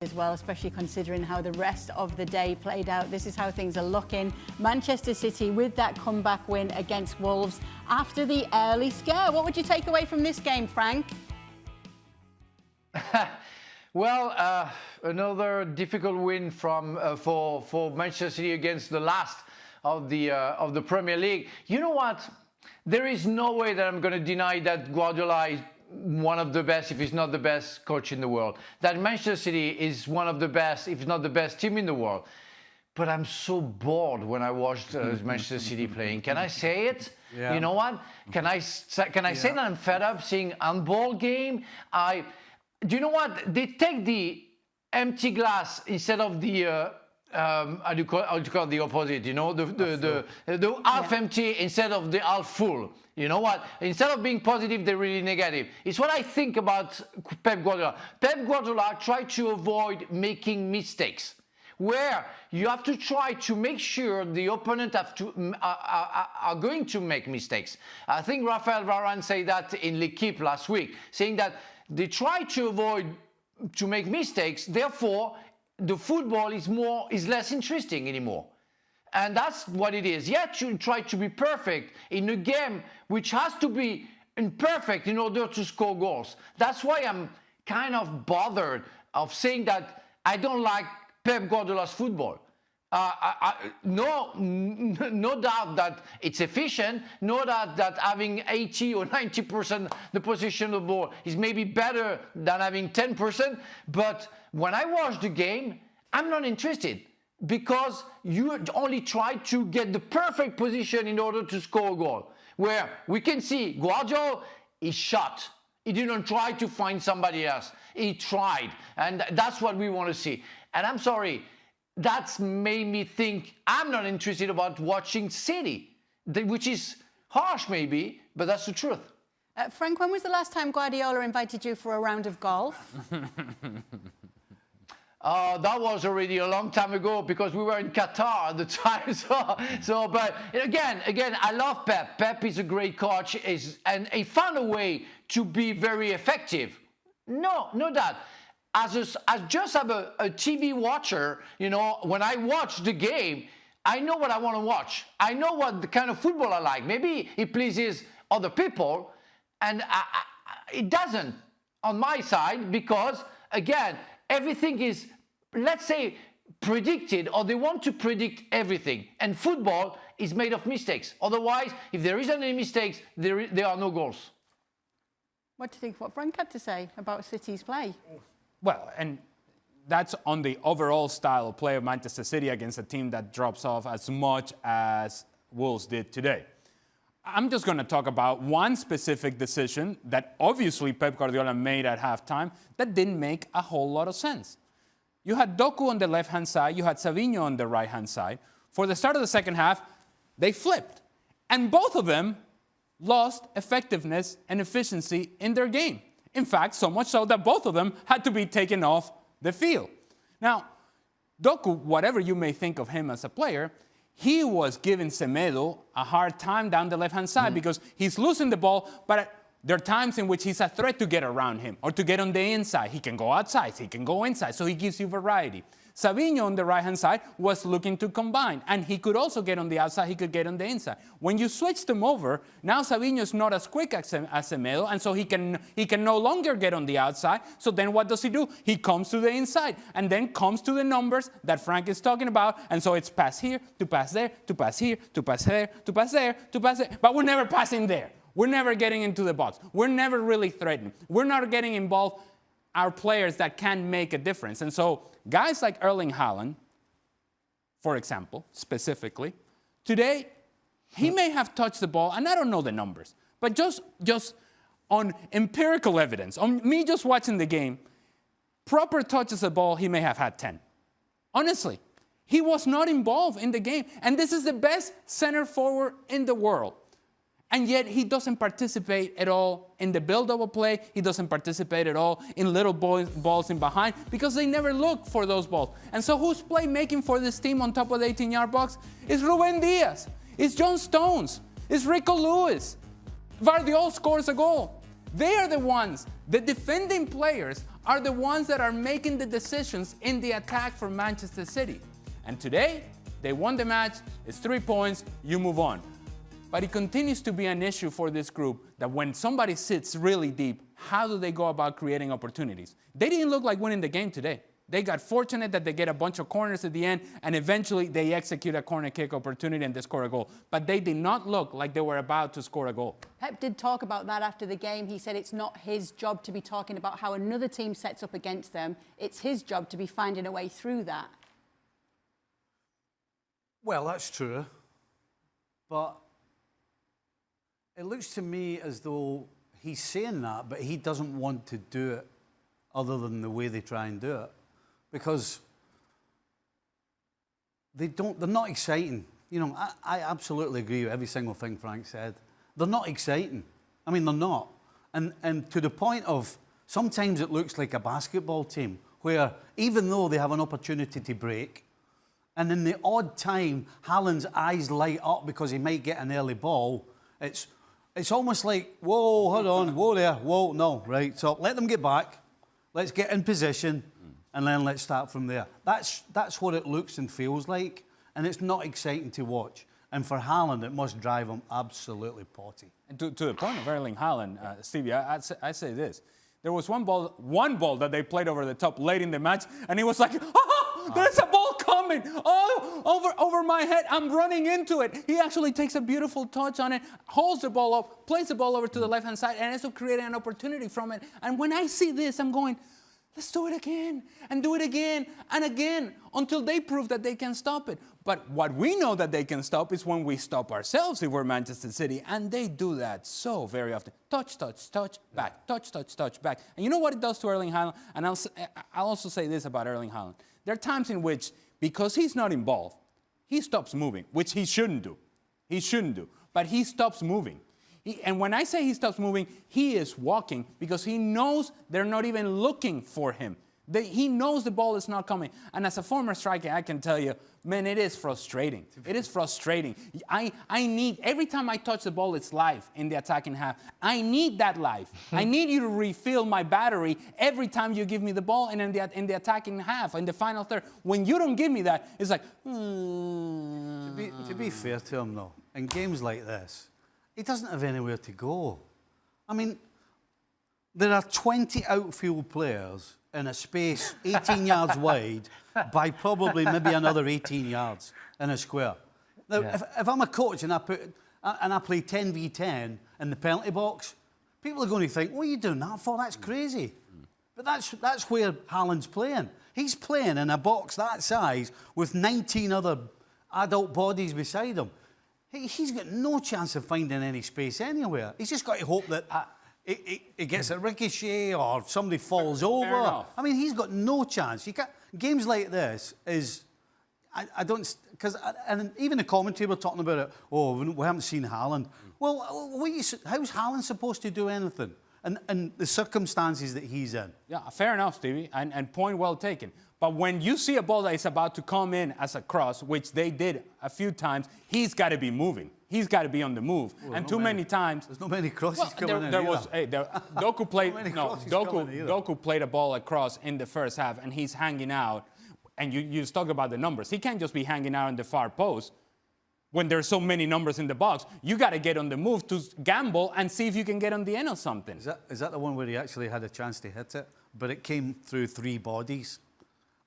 as well, especially considering how the rest of the day played out. This is how things are looking. Manchester City with that comeback win against Wolves after the early scare. What would you take away from this game, Frank? Well, another difficult win for Manchester City against the last of the Premier League. You know what? There is no way that I'm going to deny that Guardiola is one of the best, if he's not the best coach in the world. That Manchester City is one of the best, if not the best team in the world. But I'm so bored when I watched Manchester City playing. Can I say it? Yeah. You know what? Can I say that I'm fed up seeing handball game? Do you know what? They take the empty glass instead of the how do you call the opposite? You know, the half empty instead of the half full. You know what? Instead of being positive, they're really negative. It's what I think about Pep Guardiola. Pep Guardiola tried to avoid making mistakes, where you have to try to make sure the opponent are going to make mistakes. I think Raphael Varane said that in L'Equipe last week, saying that they try to avoid to make mistakes, therefore the football is less interesting anymore. And that's what it is. Yet you try to be perfect in a game which has to be imperfect in order to score goals. That's why I'm kind of bothered of saying that I don't like Pep Guardiola's football. No doubt that it's efficient, no doubt that having 80 or 90% the possession of the ball is maybe better than having 10%, but when I watch the game, I'm not interested because you only try to get the perfect position in order to score a goal. Where we can see Guardiola, he shot. He didn't try to find somebody else. He tried, and that's what we want to see. And I'm sorry, that's made me think I'm not interested about watching City, which is harsh maybe, but that's the truth. Frank, when was the last time Guardiola invited you for a round of golf? That was already a long time ago because we were in Qatar at the time. But again, I love Pep. Pep is a great coach, and he found a way to be very effective. No doubt. As just have a TV watcher, you know, when I watch the game, I know what I want to watch. I know what the kind of football I like. Maybe it pleases other people, and it doesn't on my side because, again, everything is, let's say, predicted, or they want to predict everything. And football is made of mistakes. Otherwise, if there isn't any mistakes, there are no goals. What do you think of what Frank had to say about City's play? Well, and that's on the overall style of play of Manchester City against a team that drops off as much as Wolves did today. I'm just going to talk about one specific decision that obviously Pep Guardiola made at halftime that didn't make a whole lot of sense. You had Doku on the left-hand side, you had Savinho on the right-hand side. For the start of the second half, they flipped. And both of them lost effectiveness and efficiency in their game. In fact, so much so that both of them had to be taken off the field. Now, Doku, whatever you may think of him as a player, he was giving Semedo a hard time down the left-hand side because he's losing the ball, but there are times in which he's a threat to get around him or to get on the inside. He can go outside, he can go inside, so he gives you variety. Savinho on the right-hand side was looking to combine, and he could also get on the outside, he could get on the inside. When you switch them over, now Savinho is not as quick as Semedo, and so he can no longer get on the outside. So then what does he do? He comes to the inside, and then comes to the numbers that Frank is talking about, and so it's pass here, to pass there, to pass here, to pass there, to pass there, to pass there, but we're never passing there. We're never getting into the box. We're never really threatening. We're not getting involved our players that can make a difference. And so guys like Erling Haaland, for example, specifically, today, he may have touched the ball, and I don't know the numbers, but just on empirical evidence, on me just watching the game, proper touches the ball, he may have had 10. Honestly, he was not involved in the game. And this is the best center forward in the world. And yet he doesn't participate at all in the build-up of play. He doesn't participate at all in little balls in behind because they never look for those balls. And so who's playmaking for this team on top of the 18-yard box? It's Ruben Diaz. It's John Stones. It's Rico Lewis. Vardiol scores a goal. They are the ones, the defending players are the ones that are making the decisions in the attack for Manchester City. And today, they won the match, it's 3 points, you move on. But it continues to be an issue for this group that when somebody sits really deep, how do they go about creating opportunities? They didn't look like winning the game today. They got fortunate that they get a bunch of corners at the end, and eventually they execute a corner kick opportunity and they score a goal. But they did not look like they were about to score a goal. Pep did talk about that after the game. He said it's not his job to be talking about how another team sets up against them. It's his job to be finding a way through that. Well, that's true. But it looks to me as though he's saying that, but he doesn't want to do it other than the way they try and do it. Because they're not exciting. You know, I absolutely agree with every single thing Frank said. They're not exciting. I mean, they're not. And to the point of sometimes it looks like a basketball team where even though they have an opportunity to break, and in the odd time Haaland's eyes light up because he might get an early ball, it's almost like, whoa, hold on, whoa there, whoa, no, right. So let them get back. Let's get in position. And then let's start from there. That's what it looks and feels like, and it's not exciting to watch. And for Haaland, it must drive him absolutely potty. And to the point of Erling Haaland, Stevie, I say this. There was one ball that they played over the top late in the match, and he was like, oh, there's a ball coming. Oh, over my head. I'm running into it. He actually takes a beautiful touch on it, holds the ball up, plays the ball over to the left-hand side, and ends up creating an opportunity from it. And when I see this, I'm going, let's do it again and do it again and again until they prove that they can stop it. But what we know that they can stop is when we stop ourselves if we're Manchester City, and they do that so very often. Touch, touch, touch, back. Touch, touch, touch, back. And you know what it does to Erling Haaland? And I'll also say this about Erling Haaland. There are times in which, because he's not involved, he stops moving, which he shouldn't do. He shouldn't do. But he stops moving. And when I say he stops moving, he is walking because he knows they're not even looking for him. He knows the ball is not coming. And as a former striker, I can tell you, man, it is frustrating. It is frustrating. I need, every time I touch the ball, it's life in the attacking half. I need that life. I need you to refill my battery every time you give me the ball and in the attacking half, in the final third. When you don't give me that, it's like, To be fair to him, though, in games like this, he doesn't have anywhere to go. I mean, there are 20 outfield players in a space 18 yards wide by probably maybe another 18 yards in a square. Now, if I'm a coach and I play 10v10 in the penalty box, people are going to think, what are you doing that for? That's crazy. But that's where Haaland's playing. He's playing in a box that size with 19 other adult bodies beside him. He's got no chance of finding any space anywhere. He's just got to hope that it gets a ricochet or somebody falls over. I mean, he's got no chance. You can't, games like this is, I don't, because, and even the commentary were talking about it, oh, we haven't seen Haaland. Well, how's Haaland supposed to do anything? And the circumstances that he's in. Yeah, fair enough, Stevie, and point well taken. But when you see a ball that is about to come in as a cross, which they did a few times, he's got to be moving. He's got to be on the move. Well, and many times... There's not many crosses coming in. Doku played... Doku played a ball across in the first half, and he's hanging out. And you just talked about the numbers. He can't just be hanging out in the far post when there's so many numbers in the box. You got to get on the move to gamble and see if you can get on the end of something. Is that the one where he actually had a chance to hit it, but it came through 3 bodies?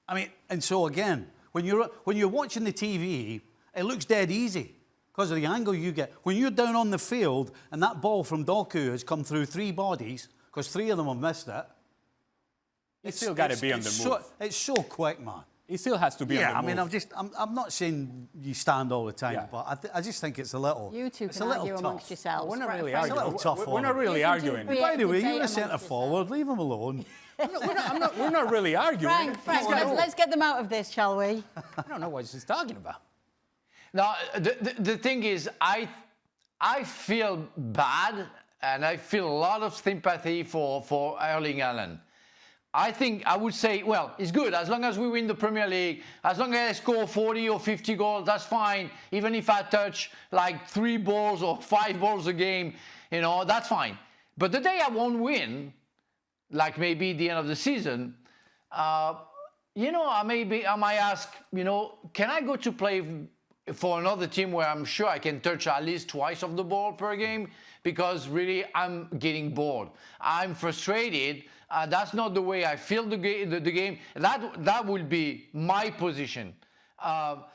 I mean, and so again, when you're watching the TV, it looks dead easy because of the angle you get. When you're down on the field and that ball from Doku has come through 3 bodies, because 3 of them have missed it, It's still got to be on the move. It's so quick, man. He still has to be on the move. Yeah, I mean, I'm not saying you stand all the time, but I just think it's a little. You two can argue amongst yourselves. We're not really arguing. arguing. It's a little tough. We're not really arguing. By the way, you're a centre forward. Leave him alone. We're not really arguing. Frank, let's get them out of this, shall we? I don't know what she's talking about. Now, the thing is, I feel bad and I feel a lot of sympathy for Erling Haaland. I would say, well, it's good. As long as we win the Premier League, as long as I score 40 or 50 goals, that's fine. Even if I touch like 3 balls or 5 balls a game, that's fine. But the day I won't win, like maybe the end of the season, I might ask, can I go to play for another team where I'm sure I can touch at least twice of the ball per game? Because really, I'm getting bored. I'm frustrated. That's not the way I feel the game. That will be my position.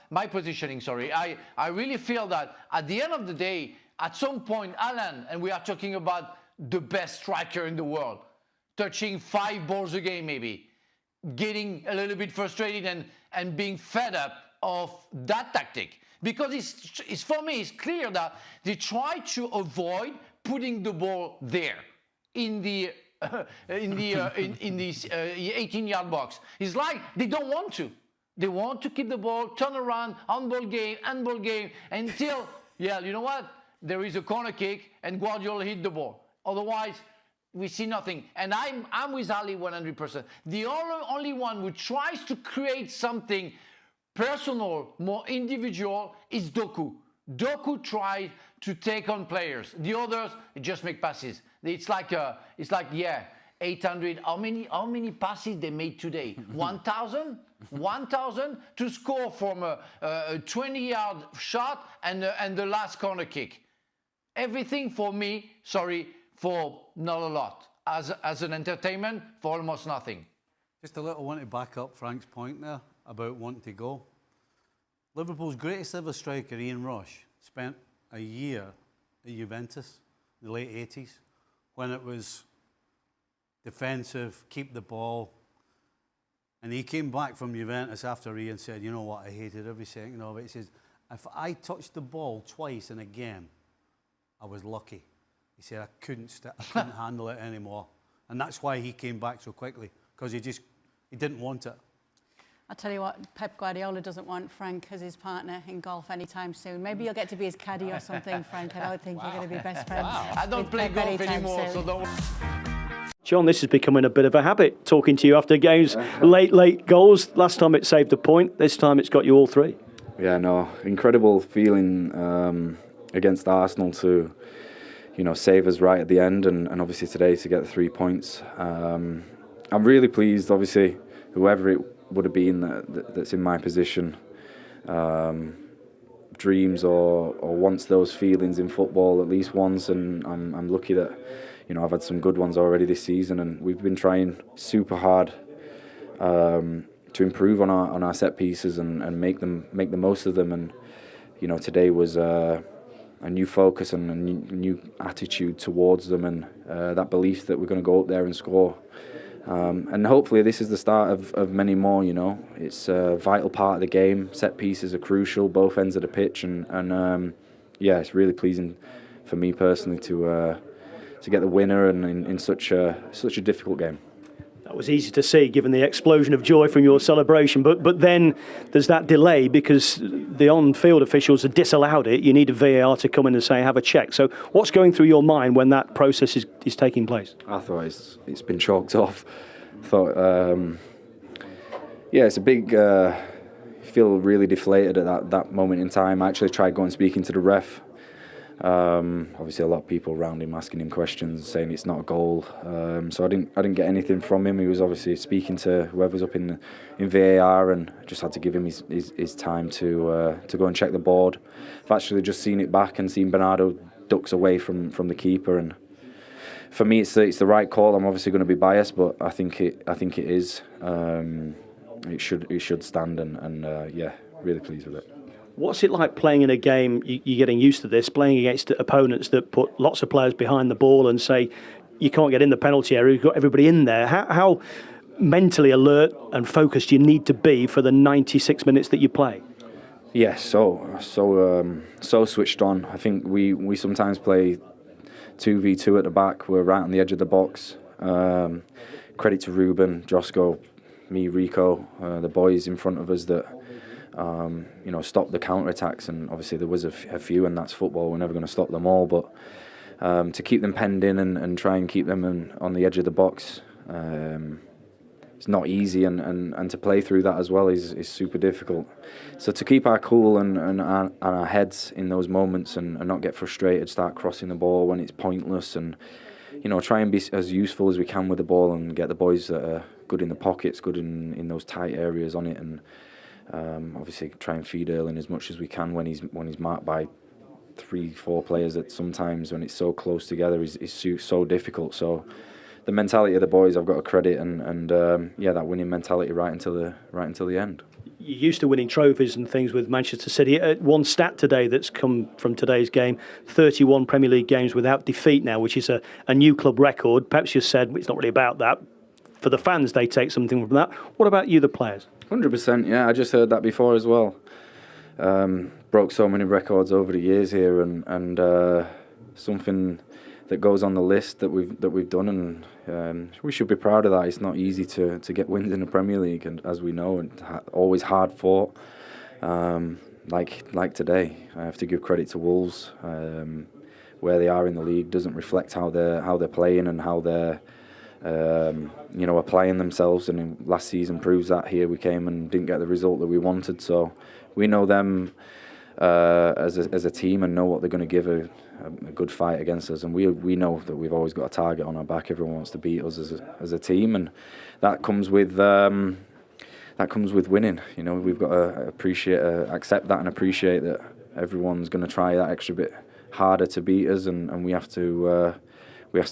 My positioning, sorry. I really feel that at the end of the day, at some point, Haaland, and we are talking about the best striker in the world, touching 5 balls a game maybe, getting a little bit frustrated and being fed up of that tactic. Because it's for me, it's clear that they try to avoid putting the ball there in the 18-yard box. It's like they don't want to. They want to keep the ball, turn around, handball game, until, you know what? There is a corner kick and Guardiola hit the ball. Otherwise, we see nothing. And I'm with Ali 100%. The only one who tries to create something personal, more individual, is Doku. Doku tries to take on players. The others just make passes. It's like 800. How many passes they made today? 1,000? 1,000 to score from a 20-yard shot and the last corner kick. Everything for me, for not a lot. As an entertainment, for almost nothing. Just a little one to back up Frank's point there about wanting to go. Liverpool's greatest ever striker, Ian Rush, spent a year at Juventus in the late 80s when it was defensive, keep the ball. And he came back from Juventus after Ian said, you know what, I hated every second of it. He says, if I touched the ball twice in a game, I was lucky. He said, I couldn't handle it anymore. And that's why he came back so quickly, because he didn't want it. I'll tell you what, Pep Guardiola doesn't want Frank as his partner in golf anytime soon. Maybe you'll get to be his caddy or something, Frank. I don't think you're going to be best friends. I don't play golf anymore, so don't. John, this is becoming a bit of a habit, talking to you after games. Late goals. Last time it saved a point. This time it's got you all 3. Yeah, no, incredible feeling against Arsenal to, save us right at the end, and obviously today to get the 3 points. I'm really pleased, obviously, whoever it would have been that's in my position, dreams or wants those feelings in football at least once, and I'm lucky that I've had some good ones already this season, and we've been trying super hard to improve on our set pieces and make the most of them. And today was a new focus and a new attitude towards them, and that belief that we're going to go up there and score. And hopefully this is the start of many more. It's a vital part of the game. Set pieces are crucial, both ends of the pitch, and it's really pleasing for me personally to get the winner and in such a difficult game. That was easy to see, given the explosion of joy from your celebration. But then there's that delay because the on-field officials have disallowed it. You need a VAR to come in and say, have a check. So what's going through your mind when that process is taking place? I thought it's been chalked off. I thought, it's a big... feel really deflated at that moment in time. I actually tried going speaking to the ref. Obviously a lot of people around him asking him questions, saying it's not a goal. So I didn't get anything from him. He was obviously speaking to whoever's up in VAR, and just had to give him his time to go and check the board. I've actually just seen it back and seen Bernardo ducks away from the keeper, and for me it's the right call. I'm obviously going to be biased, but I think it is. It should stand, and really pleased with it. What's it like playing in a game, you're getting used to this, playing against opponents that put lots of players behind the ball and say, you can't get in the penalty area, you've got everybody in there. How mentally alert and focused you need to be for the 96 minutes that you play? Yes, so switched on. I think we sometimes play 2v2 at the back. We're right on the edge of the box. Credit to Ruben, Josco, me, Rico, the boys in front of us that stop the counter-attacks, and obviously there was a few, and that's football. We're never going to stop them all, but to keep them penned in and try and keep them on the edge of the box, it's not easy, and to play through that as well is super difficult. So to keep our cool and our heads in those moments and not get frustrated, start crossing the ball when it's pointless, and try and be as useful as we can with the ball and get the boys that are good in the pockets, good in those tight areas on it, and obviously try and feed Erling as much as we can when he's marked by 3-4 players. That sometimes when it's so close together is so difficult. So the mentality of the boys I've got to credit, and that winning mentality right until the end. You're used to winning trophies and things with Manchester City. One stat today that's come from today's game, 31 Premier League games without defeat now, which is a new club record. Perhaps you said it's not really about that. For the fans, they take something from that. What about you, the players? 100%, yeah. I just heard that before as well. Broke so many records over the years here, and something that goes on the list that we've done, and we should be proud of that. It's not easy to get wins in the Premier League, and as we know, and always hard fought. Like today, I have to give credit to Wolves. Where they are in the league doesn't reflect how they're playing and how they're applying themselves. And last season proves that. Here we came and didn't get the result that we wanted. So we know them as a team and know what they're going to give a good fight against us, and we know that we've always got a target on our back. Everyone wants to beat us as a team, and that comes with winning. We've got to accept that and appreciate that everyone's going to try that extra bit harder to beat us, and we have to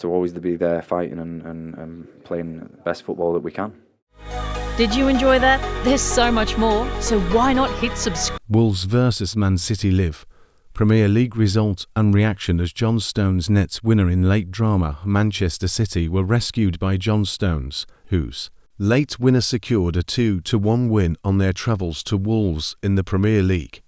always be there fighting and playing the best football that we can. Did you enjoy that? There's so much more, so why not hit subscribe? Wolves versus Man City live. Premier League result and reaction as John Stones nets winner in late drama. Manchester City were rescued by John Stones, whose late winner secured a 2-1 win on their travels to Wolves in the Premier League.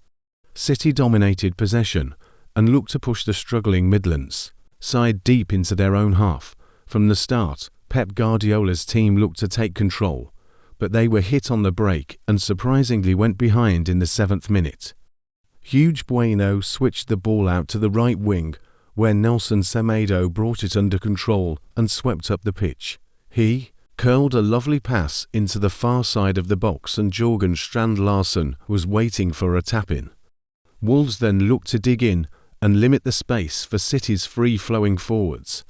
City dominated possession and looked to push the struggling Midlands side deep into their own half. From the start, Pep Guardiola's team looked to take control, but they were hit on the break and surprisingly went behind in the 7th minute. Huge Bueno switched the ball out to the right wing, where Nelson Semedo brought it under control and swept up the pitch. He curled a lovely pass into the far side of the box, and Jorgen Strand Larsen was waiting for a tap-in. Wolves then looked to dig in and limit the space for City's free-flowing forwards.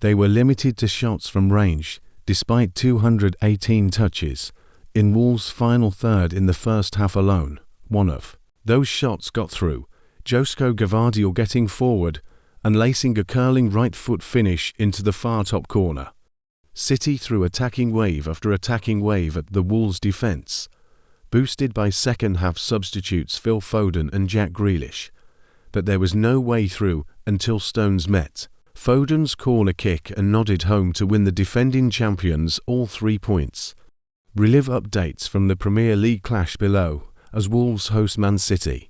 They were limited to shots from range, despite 218 touches in Wolves' final third in the first half alone. One of those shots got through, Josko Gvardiol getting forward and lacing a curling right foot finish into the far top corner. City threw attacking wave after attacking wave at the Wolves' defence, boosted by second half substitutes Phil Foden and Jack Grealish. But there was no way through until Stones met Foden's corner kick and nodded home to win the defending champions all 3 points. Relive updates from the Premier League clash below as Wolves host Man City.